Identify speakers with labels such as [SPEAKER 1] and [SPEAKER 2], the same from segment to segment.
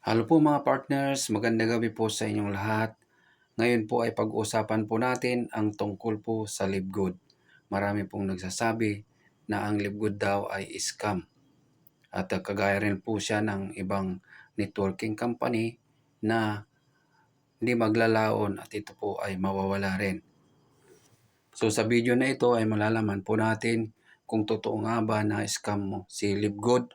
[SPEAKER 1] Hello po mga partners, magandang gabi po sa inyong lahat. Ngayon po ay pag-uusapan po natin ang tungkol po sa Libgood. Marami pong nagsasabi na ang Libgood daw ay scam. At kagaya rin po siya ng ibang networking company na hindi maglalaon at ito po ay mawawala rin. So sa video na ito ay malalaman po natin kung totoo nga ba na scam mo si Libgood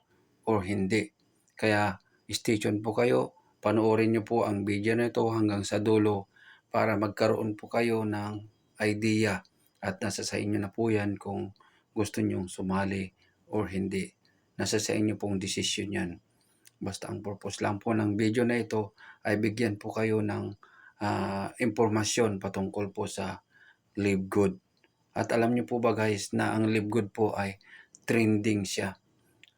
[SPEAKER 1] or hindi. Kaya stay tuned po kayo, panoorin nyo po ang video na ito hanggang sa dulo para magkaroon po kayo ng idea at nasa sa inyo na po yan kung gusto nyong sumali or hindi. Nasa sa inyo pong desisyon yan. Basta ang purpose lang po ng video na ito ay bigyan po kayo ng impormasyon patungkol po sa Live Good. At alam niyo po ba guys na ang Live Good po ay trending siya.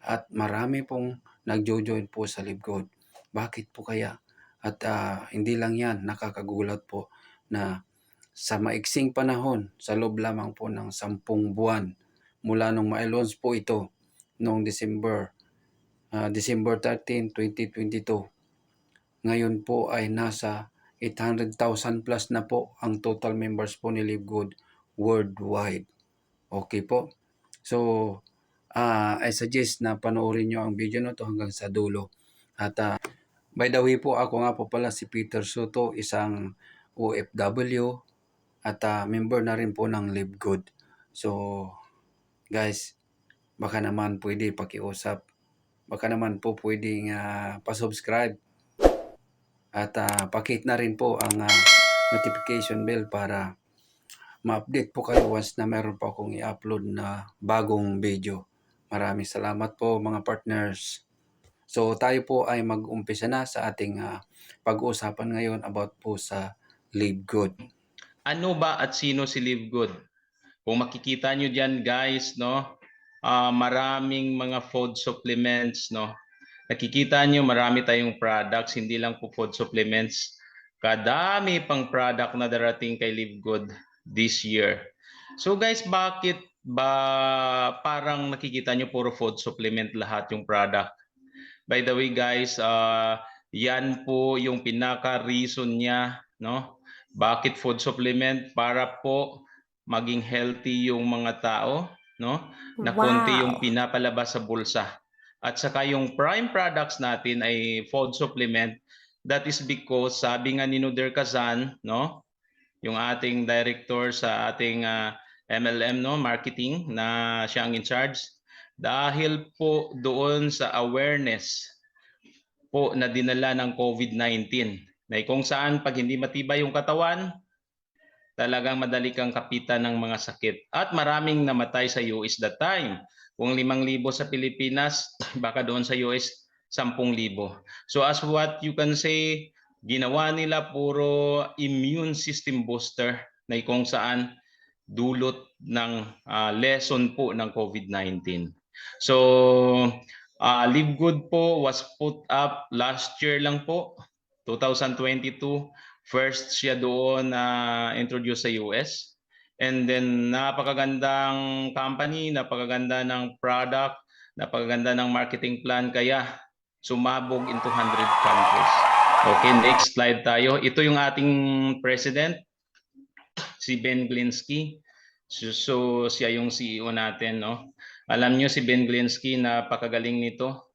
[SPEAKER 1] At marami pong nagjo-join po sa Live Good. Bakit po kaya? At hindi lang yan, nakakagulat po na sa maiksing panahon, sa loob lamang po ng 10 buwan, mula nung ma-launch po ito noong December 13, 2022. Ngayon po ay nasa 800,000 plus na po ang total members po ni Live Good worldwide. Okay po? So, I suggest na panoorin nyo ang video na to hanggang sa dulo. At by the way po, ako nga po pala si Peter Soto, isang OFW at member na rin po ng Live Good. So, guys, baka naman pwede pakiusap. Baka naman po pwedeng pa-subscribe at pakit na rin po ang notification bell para ma-update po kayo once na meron po akong i-upload na bagong video. Maraming salamat po mga partners. So tayo po ay mag-umpisa na sa ating pag-uusapan ngayon about po sa Live Good.
[SPEAKER 2] Ano ba at sino si Live Good? Kung makikita nyo dyan guys, no, maraming mga food supplements, no. Nakikita nyo marami tayong products, hindi lang po food supplements. Kadami pang product na darating kay Live Good this year. So guys, bakit ba parang nakikita nyo puro food supplement lahat yung product? By the way guys, yan po yung pinaka-reason niya, no? Bakit food supplement? Para po maging healthy yung mga tao, no? Na konti yung pinapalabas sa bulsa. At saka yung prime products natin ay food supplement. That is because sabi nga ni Nuder Kazan, no? Yung ating director sa ating MLM, no, marketing, na siya ang in charge, dahil po doon sa awareness po na dinala ng COVID-19, na kung saan pag hindi matibay yung katawan, talagang madali kang kapitan ng mga sakit. At maraming namatay sa US that time. Kung 5,000 sa Pilipinas, baka doon sa US 10,000. So as what you can say, ginawa nila puro immune system booster na kung saan dulot ng lesson po ng COVID-19. So Live Good po was put up last year lang po, 2022. First siya doon na introduce sa US. And then napakagandang company, napakaganda ng product, napakaganda ng marketing plan, kaya sumabog into 100 countries. Okay, next slide tayo. Ito yung ating president, si Ben Glinsky. So siya yung CEO natin, no? Alam niyo si Ben Glinsky, napakagaling nito.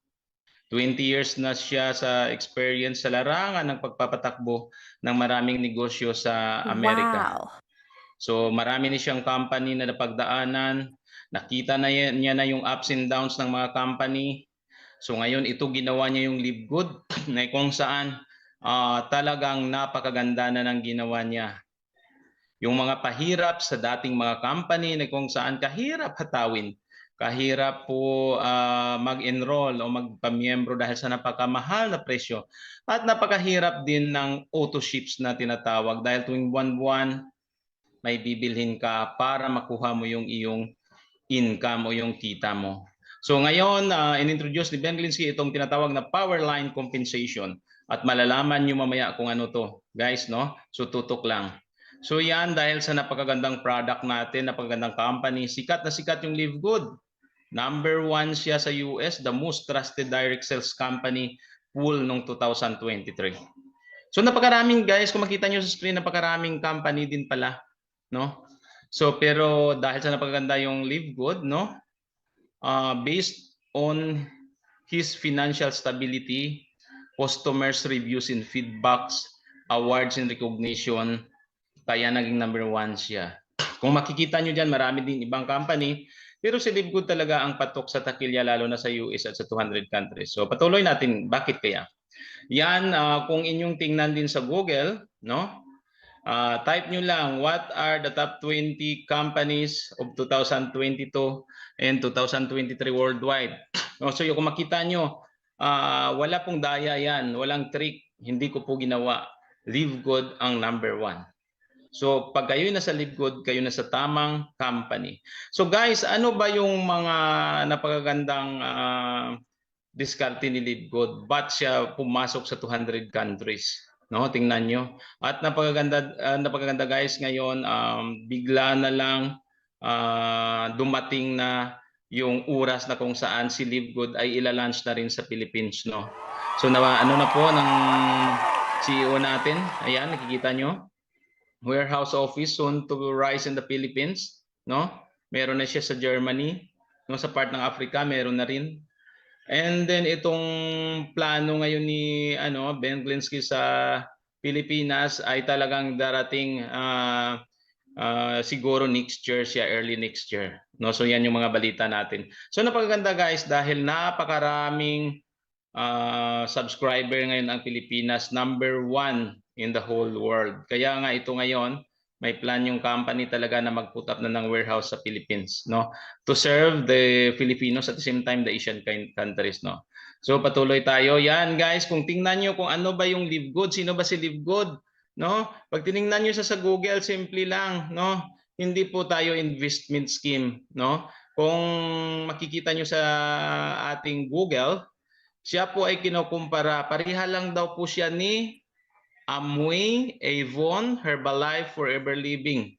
[SPEAKER 2] 20 years na siya sa experience sa larangan ng pagpapatakbo ng maraming negosyo sa Amerika. Wow. So marami na siyang company na napagdaanan. Nakita na niya na yung ups and downs ng mga company. So ngayon ito ginawa niya yung Live Good na kung saan talagang napakaganda na ng ginawa niya. Yung mga pahirap sa dating mga company na kung saan kahirap hatawin, kahirap po mag-enroll o magpamiyembro dahil sa napakamahal na presyo, at napakahirap din ng auto ships na tinatawag dahil tuwing buwan-buwan may bibilhin ka para makuha mo yung iyong income o yung kita mo. So ngayon, in-introduce ni Ben Glinsky itong tinatawag na power line compensation, at malalaman nyo mamaya kung ano to, guys, no? So tutok lang. So yan, dahil sa napakagandang product natin, napakagandang company, sikat na sikat yung Live Good. Number 1 siya sa US, the most trusted direct sales company full nung 2023. So napakaraming guys, kung makita nyo sa screen, napakaraming company din pala, no? So pero dahil sa napakaganda yung Live Good, no? Based on his financial stability, customers reviews and feedbacks, awards and recognition, kaya naging #1 siya. Kung makikita nyo dyan, marami din ibang company, pero si Live Good talaga ang patok sa takilya, lalo na sa US at sa 200 countries. So patuloy natin, bakit kaya? Yan, kung inyong tingnan din sa Google, no? Type nyo lang, what are the top 20 companies of 2022 and 2023 worldwide? No, so kung makita nyo, wala pong daya yan, walang trick, hindi ko po ginawa. Live Good ang #1. So pag kayo nasa Live Good, kayo nasa tamang company. So guys, ano ba yung mga napakagandang diskarte ni Live Good? Ba't siya pumasok sa 200 countries? No, tingnan nyo. At napakaganda guys ngayon, bigla na lang dumating na yung oras na kung saan si Live Good ay ilalunch na rin sa Philippines, no. So ano na po ng CEO natin. Ayan, nakikita nyo. Warehouse office soon to rise in the Philippines, no? Meron na siya sa Germany, no, sa part ng Africa meron na rin. And then itong plano ngayon ni Ben Glinsky sa Pilipinas ay talagang darating siguro next year siya, early next year. No, so yan yung mga balita natin. So napakaganda guys dahil napakaraming subscriber ngayon ang Pilipinas, #1 in the whole world. Kaya nga ito ngayon, may plan yung company talaga na mag-put up na ng warehouse sa Philippines, no? To serve the Filipinos at the same time the Asian countries, no? So patuloy tayo. Yan guys, kung tingnan nyo kung ano ba yung Live Good, sino ba si Live Good, no? Pag tiningnan nyo sa Google, simple lang, no? Hindi po tayo investment scheme, no? Kung makikita nyo sa ating Google, siya po ay kinukumpara, pareha lang daw po siya ni Amway, Avon, Herbalife, Forever Living.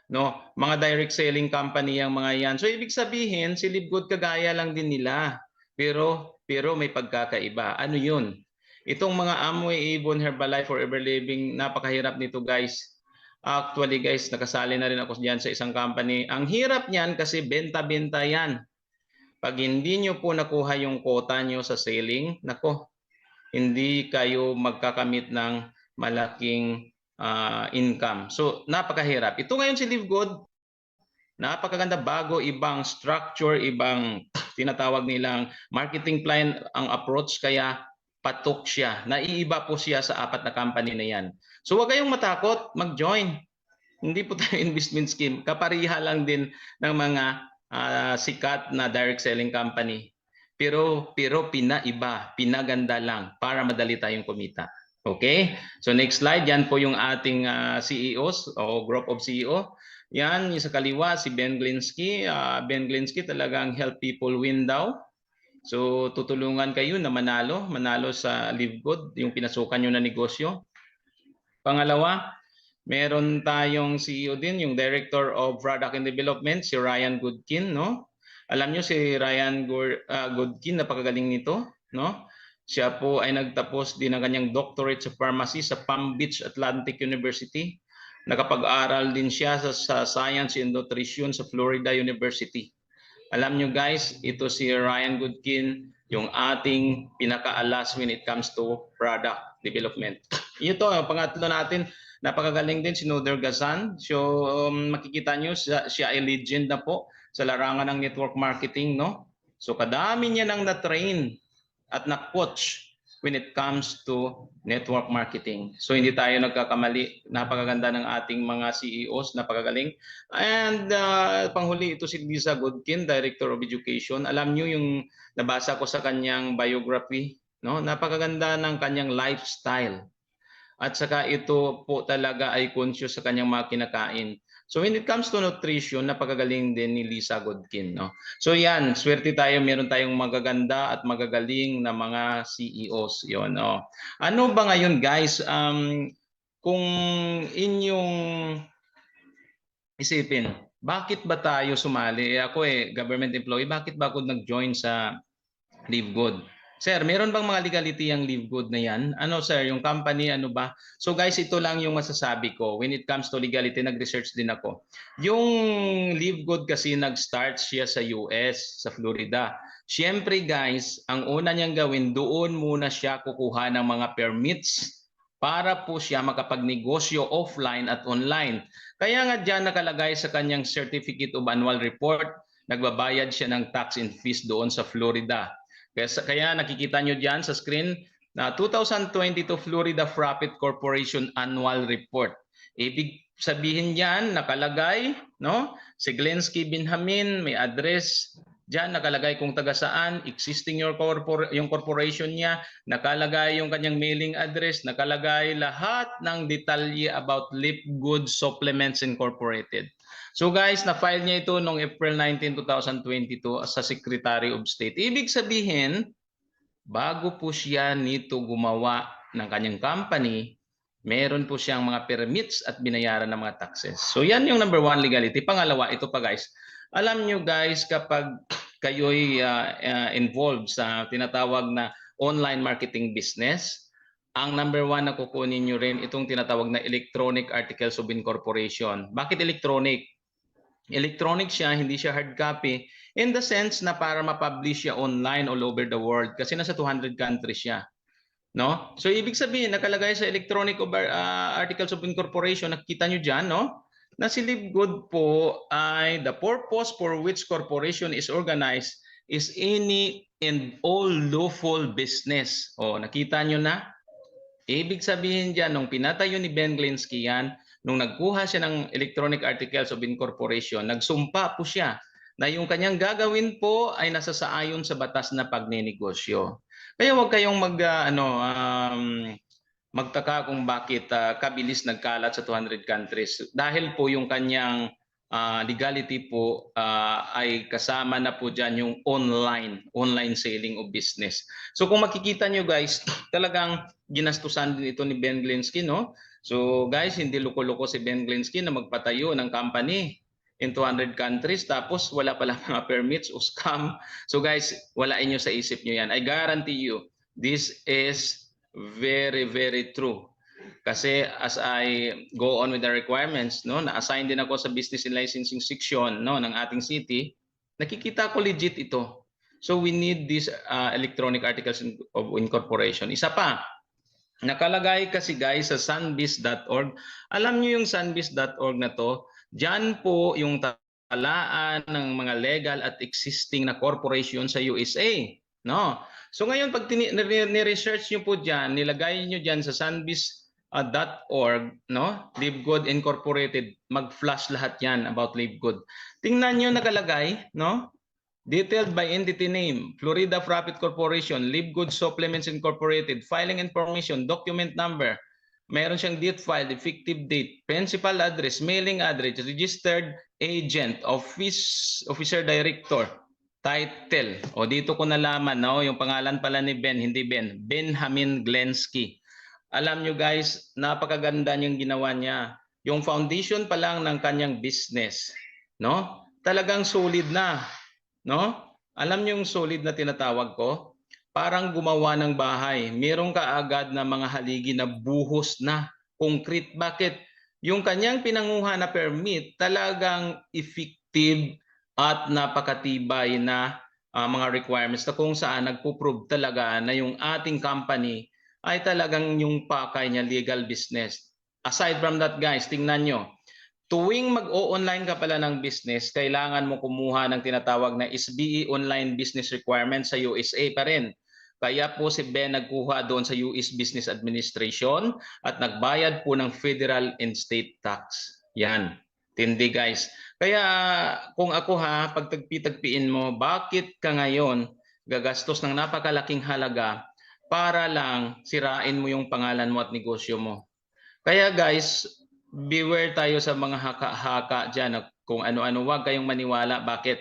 [SPEAKER 2] No, mga direct selling company yang mga yan. So ibig sabihin, si Live Good kagaya lang din nila. Pero may pagkakaiba. Ano 'yun? Itong mga Amway, Avon, Herbalife, Forever Living, napakahirap nito, guys. Actually, guys, nakasali na rin ako diyan sa isang company. Ang hirap niyan kasi benta-benta yan. Pag hindi nyo po nakuha yung quota nyo sa selling, nako, hindi kayo magkakamit ng malaking income. So, napakahirap. Ito ngayon si Live Good, napakaganda, bago, ibang structure, ibang tinatawag nilang marketing plan ang approach, kaya patok siya. Naiiba po siya sa 4 na company na yan. So, huwag kayong matakot, mag-join. Hindi po tayo investment scheme. Kapariha lang din ng mga sikat na direct selling company. Pero pinaiba, pinaganda lang para madali tayong kumita. Okay? So next slide, yan po yung ating CEOs o group of CEO. Yan, yung sa kaliwa, si Ben Glinsky. Ben Glinsky talagang help people win daw. So tutulungan kayo na manalo sa Live Good, yung pinasukan nyo na negosyo. Pangalawa, meron tayong CEO din, yung Director of Product and Development, si Ryan Goodkin, no? Alam niyo si Ryan Goodkin, napakagaling nito, no? Siya po ay nagtapos din ng kanyang doctorate sa pharmacy sa Palm Beach Atlantic University. Nakapag-aral din siya sa Science and Nutrition sa Florida University. Alam niyo guys, ito si Ryan Goodkin, yung ating pinakaalas when it comes to product development. Ito, pangatlo natin, napakagaling din si Noder Gazan. So makikita nyo, siya ay legend na po sa larangan ng network marketing, no? So kadami niya nang na-train at na-coach when it comes to network marketing. So hindi tayo nagkakamali. Napakaganda ng ating mga CEOs, napakagaling. And panghuli, ito si Lisa Goodkin, Director of Education. Alam niyo yung nabasa ko sa kanyang biography, no? Napakaganda ng kanyang lifestyle. At saka ito po talaga ay conscious sa kanyang mga kinakain. So when it comes to nutrition, napakagaling din ni Lisa Goodkin, no? So yan, swerte tayo, meron tayong magaganda at magagaling na mga CEOs, yon, no? Ano ba ngayon, guys, kung inyong isipin, bakit ba tayo sumali? Ako government employee, bakit ba ako nag-join sa Live Good? Sir, meron bang mga legality ang Live Good na yan? Ano sir, yung company, ano ba? So guys, ito lang yung masasabi ko. When it comes to legality, nag-research din ako. Yung Live Good kasi nag-start siya sa US, sa Florida. Siyempre guys, ang una niyang gawin, doon muna siya kukuha ng mga permits para po siya makapagnegosyo offline at online. Kaya nga dyan nakalagay sa kanyang Certificate of Annual Report, nagbabayad siya ng tax and fees doon sa Florida. Kaya nakikita nyo dyan sa screen na 2022 Florida Profit Corporation Annual Report. Ibig sabihin yan, nakalagay, no? Si Glensky Benjamin, may address, dyan nakalagay kung taga saan, existing yung corporation niya, nakalagay yung kanyang mailing address, nakalagay lahat ng detalye about Lip Good Supplements Incorporated. So guys, na-file niya ito noong April 19, 2022 sa Secretary of State. Ibig sabihin, bago po siya nito gumawa ng kanyang company, meron po siyang mga permits at binayaran ng mga taxes. So yan yung number one legality. Pangalawa, ito pa guys. Alam nyo guys, kapag kayo'y involved sa tinatawag na online marketing business, ang number one na kukunin nyo rin itong tinatawag na Electronic Articles of Incorporation. Bakit electronic? Electronic siya, hindi siya hard copy in the sense na para ma-publish siya online all over the world kasi nasa 200 countries siya. No? So ibig sabihin nakalagay sa Electronic Articles of Incorporation, nakita nyo dyan, no? Na si Live Good po ay the purpose for which corporation is organized is any and all lawful business. O, nakita nyo na? Ibig sabihin dyan, nung pinatayo ni Ben Glensky yan, nung nagkuha siya ng Electronic Articles of Incorporation, nagsumpa po siya na yung kanyang gagawin po ay nasasaayon sa batas na pagninegosyo. Kaya huwag kayong magtaka kung bakit kabilis nagkalat sa 200 countries. Dahil po yung kanyang legality po ay kasama na po dyan yung online selling of business. So kung makikita nyo guys, talagang ginastusan din ito ni Ben Glensky, no? So guys, hindi loko-loko si Ben Glensky na magpatayo ng company in 200 countries tapos wala pala mga permits o scam. So guys, walain nyo sa isip nyo yan. I guarantee you, this is very, very true. Kasi as I go on with the requirements, no, na-assign din ako sa business and licensing section, no, ng ating city, nakikita ko legit ito. So we need these electronic articles of incorporation. Isa pa, nakalagay kasi guys sa sunbiz.org. Alam niyo yung sunbiz.org na to, diyan po yung talaan ng mga legal at existing na corporation sa USA, no? So ngayon pag ni-research niyo po diyan, nilagay niyo diyan sa sunbiz.org, no? Live Good Incorporated, mag-flash lahat 'yan about Live Good. Tingnan niyo nakalagay, no? Detailed by entity name, Florida Profit Corporation, Live Good Supplements Incorporated, filing information, document number, meron siyang date filed, effective date, principal address, mailing address, registered agent, officer director, title. O dito ko nalaman, no, yung pangalan pala ni Ben, hindi Ben, Benjamin Glensky. Alam nyo guys, napakaganda niyang ginawa niya. Yung foundation pa lang ng kanyang business, no? Talagang solid na. No? Alam niyo yung solid na tinatawag ko? Parang gumawa ng bahay. Meron ka agad na mga haligi na buhos na, concrete. Bakit? Yung kanyang pinanguha na permit talagang effective at napakatibay na mga requirements na kung saan nagpo-prove talaga na yung ating company ay talagang yung pakay niya legal business. Aside from that guys, tingnan nyo. Tuwing mag-o-online ka pala ng business, kailangan mo kumuha ng tinatawag na SBE Online Business Requirements sa USA pa rin. Kaya po si Ben nagkuha doon sa US Business Administration at nagbayad po ng federal and state tax. Yan. Tindi guys. Kaya kung ako pag tagpi-tagpiin mo, bakit ka ngayon gagastos ng napakalaking halaga para lang sirain mo yung pangalan mo at negosyo mo? Kaya guys, beware tayo sa mga haka-haka dyan kung ano-ano, wag kayong maniwala. Bakit?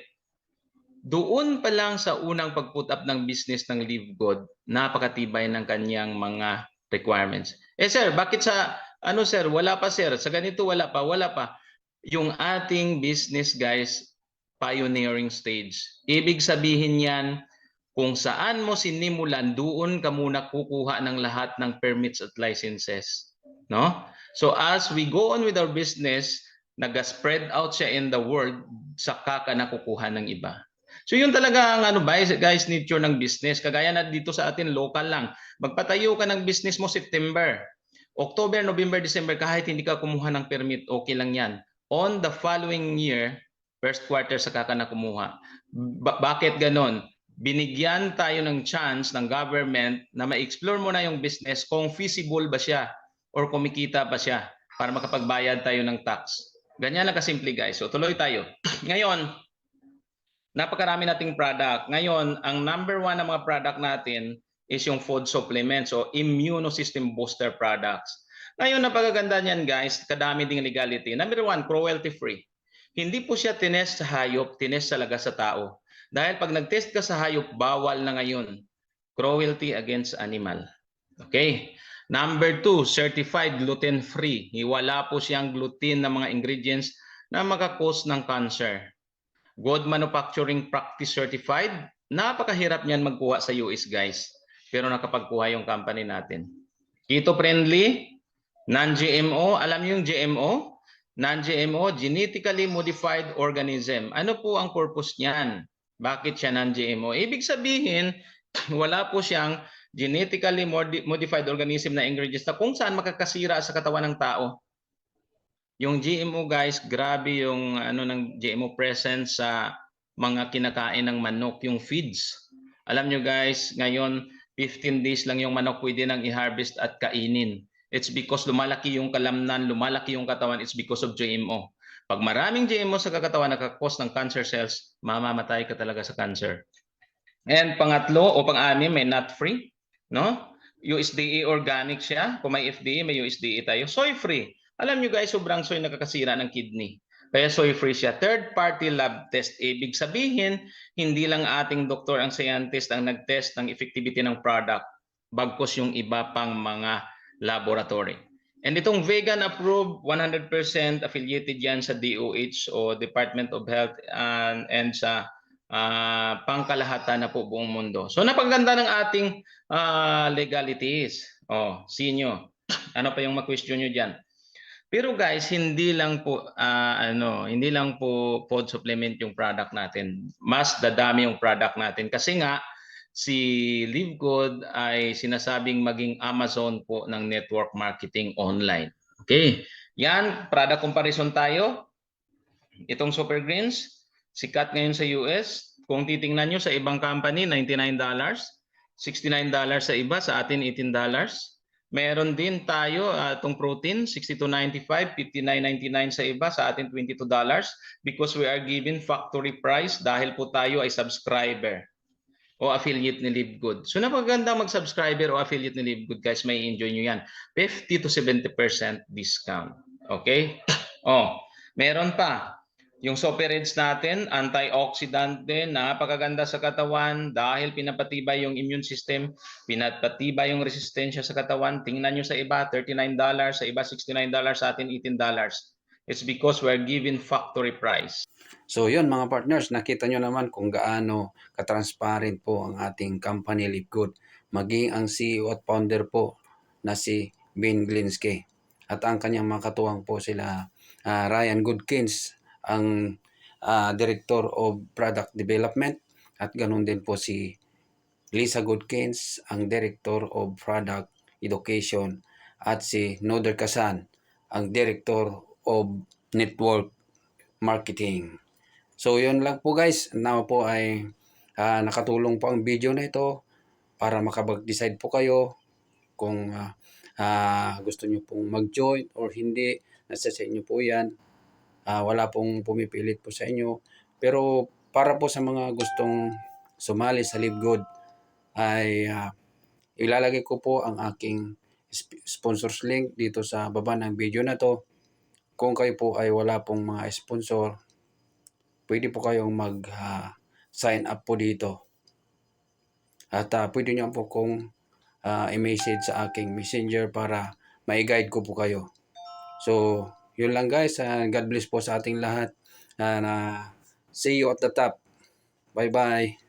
[SPEAKER 2] Doon pa lang sa unang pag-put up ng business ng Live Good, napakatibay ng kanyang mga requirements. Sir, bakit sa sir, wala pa sir, sa ganito wala pa. Yung ating business guys, pioneering stage. Ibig sabihin yan, Kung saan mo sinimulan, doon ka muna kukuha ng lahat ng permits at licenses. No? So as we go on with our business, nag-spread out siya in the world, saka ka nakukuha ng iba. So yun talaga ang guys, nature ng business. Kagaya na dito sa atin, local lang. Magpatayo ka ng business mo September. October, November, December, kahit hindi ka kumuha ng permit, okay lang yan. On the following year, first quarter, saka ka na kumuha. Bakit ganon? Binigyan tayo ng chance ng government na ma-explore mo na yung business kung feasible ba siya or kumikita ba siya para makapagbayad tayo ng tax. Ganyan lang kasimple guys. So tuloy tayo. Ngayon, napakarami nating product. Ngayon, ang number one na mga product natin is yung food supplements o immunosystem booster products. Ngayon, napakaganda niyan guys, kadami ding legality. Number one, cruelty free. Hindi po siya tinest sa hayop, tinest talaga sa tao. Dahil pag nag-test ka sa hayop, bawal na ngayon. Cruelty against animal. Okay. Number two, certified gluten-free. Wala po siyang gluten na mga ingredients na makakos ng cancer. Good manufacturing practice certified. Napakahirap niyan magkuha sa US guys. Pero nakapagkuha yung company natin. Keto-friendly, non-GMO. Alam niyo yung GMO? Non-GMO, genetically modified organism. Ano po ang purpose niyan? Bakit siya non-GMO? Ibig sabihin, wala po siyang genetically modified organism na ingredients na kung saan makakasira sa katawan ng tao. Yung GMO guys, grabe yung ng GMO presence sa mga kinakain ng manok, yung feeds. Alam nyo guys, ngayon 15 days lang yung manok pwede nang i-harvest at kainin. It's because lumalaki yung kalamnan, lumalaki yung katawan, it's because of GMO. Pag maraming GMO sa katawan nakakos ng cancer cells, mamamatay ka talaga sa cancer. And pangatlo o pang-anim, may nut-free, no? USDA organic siya. Kung may FDA, may USDA tayo. Soy-free. Alam nyo guys, sobrang soy nakakasira ng kidney. Kaya soy-free siya. Third-party lab test. Ibig sabihin, hindi lang ating doktor ang scientist ang nag-test ng effectivity ng product, bagkus yung iba pang mga laboratory. And itong vegan approved, 100% affiliated yan sa DOH o Department of Health and sa pangkalahatan na po buong mundo. So napaganda ng ating legalities. Sinyo. Ano pa yung ma-question nyo dyan? Pero guys, hindi lang po food supplement yung product natin. Mas dadami yung product natin kasi nga si Live Good ay sinasabing maging Amazon po ng network marketing online. Okay. Yan, product comparison tayo. Itong Super Greens, sikat ngayon sa US. Kung titingnan nyo sa ibang company, $99, $69 sa iba, sa atin $18. Meron din tayo itong protein, $62.95, $59.99 sa iba, sa atin $22 because we are given factory price dahil po tayo ay subscriber o affiliate ni Live Good. So napaganda mag-subscriber o affiliate ni Live Good guys, may enjoy nyo yan. 50 to 70% discount. Okay? Meron pa. Yung Supereds natin, antioxidant din, napakaganda sa katawan dahil pinapatibay yung immune system, pinapatibay yung resistensya sa katawan. Tingnan nyo sa iba, $39, sa iba $69, sa atin $18. It's because we're given factory price.
[SPEAKER 1] So yun mga partners, nakita nyo naman kung gaano ka-transparent po ang ating company Live Good. Maging ang CEO at founder po na si Ben Glinsky. At ang kanyang mga katuwang po sila Ryan Goodkins, ang Director of Product Development. At ganun din po si Lisa Goodkins, ang Director of Product Education. At si Noder Kasan, ang Director of Network Marketing. So yun lang po guys, now po ay nakatulong po ang video na ito para makapag-decide po kayo kung gusto nyo pong mag-join or hindi. Nasa sa inyo po yan. Wala pong pumipilit po sa inyo. Pero para po sa mga gustong sumali sa Live Good ay ilalagay ko po ang aking sponsors link dito sa baba ng video na to. Kung kayo po ay wala pong mga sponsor, pwede po kayong mag-sign up po dito. At pwede nyo po kong i-message sa aking messenger para ma-guide ko po kayo. So, yun lang guys. God bless po sa ating lahat. See you at the top. Bye-bye.